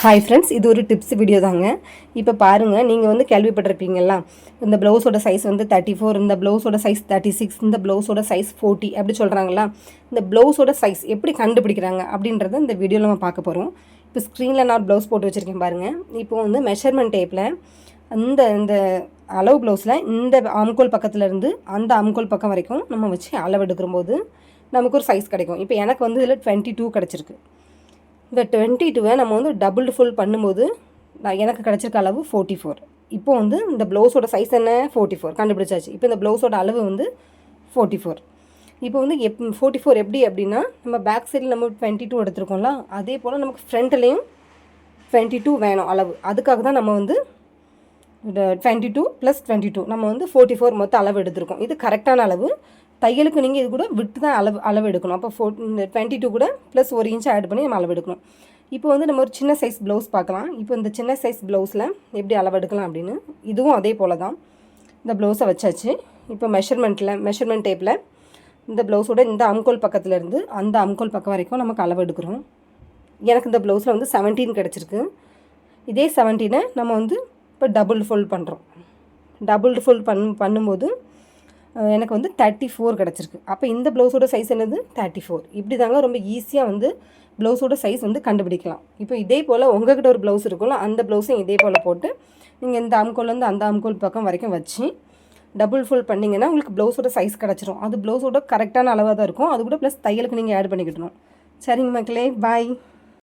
Hi friends, இது ஒரு tips video தாங்க. இப்போ பாருங்கள், நீங்கள் வந்து கேள்விப்பட்டிருப்பீங்களா, இந்த ப்ளவுஸோட சைஸ் வந்து 34, இந்த ப்ளவுஸோட சைஸ் 36, இந்த ப்ளவுஸோட சைஸ் 40 அப்படி சொல்கிறாங்களா. இந்த ப்ளவுஸோட சைஸ் எப்படி கண்டுபிடிக்கிறாங்க அப்படின்றத இந்த வீடியோவில் நம்ம பார்க்க போகிறோம். இப்போ ஸ்க்ரீனில் நான் ப்ளவுஸ் போட்டு வச்சுருக்கேன் பாருங்கள். இப்போ வந்து மெஷர்மெண்ட் டேப்பில் இந்த இந்த அளவு ப்ளவுஸில் இந்த ஆம்கோல் பக்கத்துலேருந்து அந்த ஆம்கோல் பக்கம் வரைக்கும் நம்ம வச்சு அளவு எடுக்கும்போது நமக்கு ஒரு சைஸ் கிடைக்கும். இப்போ எனக்கு வந்து இதில் 22 கிடச்சிருக்கு. இந்த 22 நம்ம வந்து டபுள் ஃபுல் பண்ணும்போது எனக்கு கிடச்சிருக்க அளவு 44. இப்போ வந்து இந்த ப்ளவுஸோட சைஸ் என்ன 44 கண்டுபிடிச்சாச்சு. இப்போ இந்த ப்ளவுஸோட அளவு வந்து 44. இப்போ வந்து 44 எப்படி அப்படின்னா, நம்ம பேக் சைடில் நம்ம 22 எடுத்துருக்கோம்ல, அதே போல் நமக்கு ஃப்ரண்ட்லேயும் 22 வேணும் அளவு. அதுக்காக தான் நம்ம வந்து 22 + 22 நம்ம வந்து 44 மொத்த அளவு எடுத்திருக்கோம். இது கரெக்டான அளவு. தையலுக்கு நீங்கள் இது கூட விட்டு தான் அளவு எடுக்கணும். அப்போ 22 கூட ப்ளஸ் 1 இன்ச் ஆட் பண்ணி நம்ம அளவு எடுக்கணும். இப்போ வந்து நம்ம ஒரு சின்ன சைஸ் ப்ளவுஸ் பார்க்கலாம். இப்போ இந்த சின்ன சைஸ் ப்ளவுஸில் எப்படி அளவு எடுக்கலாம் அப்படின்னு, இதுவும் அதே போல் தான். இந்த ப்ளவுஸை வச்சாச்சு. இப்போ மெஷர்மெண்ட் டேப்பில் இந்த ப்ளவுஸோட இந்த அம்கோல் பக்கத்துலேருந்து அந்த அம்கோல் பக்கம் வரைக்கும் நமக்கு அளவு எடுக்கிறோம். எனக்கு இந்த ப்ளவுஸில் வந்து 17 கிடச்சிருக்கு. இதே 17 நம்ம வந்து இப்போ டபுள் ஃபோல்ட் பண்ணுறோம். டபுள் ஃபோல்ட் பண்ணும்போது எனக்கு வந்து 34 கிடச்சிருக்கு. அப்போ இந்த ப்ளவுஸோட சைஸ் என்னது 34. இப்படி தாங்க ரொம்ப ஈஸியாக வந்து ப்ளவுஸோட சைஸ் வந்து கண்டுபிடிக்கலாம். இப்போ இதே போல் உங்கள்கிட்ட ஒரு ப்ளவுஸ் இருக்கும்ல, அந்த ப்ளவுஸையும் இதே போல் போட்டு நீங்கள் இந்த ஆம்கோல்லேருந்து அந்த ஆம்கோல் பக்கம் வரைக்கும் வச்சு டபுள் ஃபோல்ட் பண்ணிங்கன்னா உங்களுக்கு ப்ளவுஸோட சைஸ் கிடச்சிரும். அது ப்ளவுஸோட கரெக்டான அளவாக தான் இருக்கும். அது கூட ப்ளஸ் தையலுக்கு நீங்கள் ஆட் பண்ணிக்கிட்டணும். சரிங்க மக்களே, பாய்.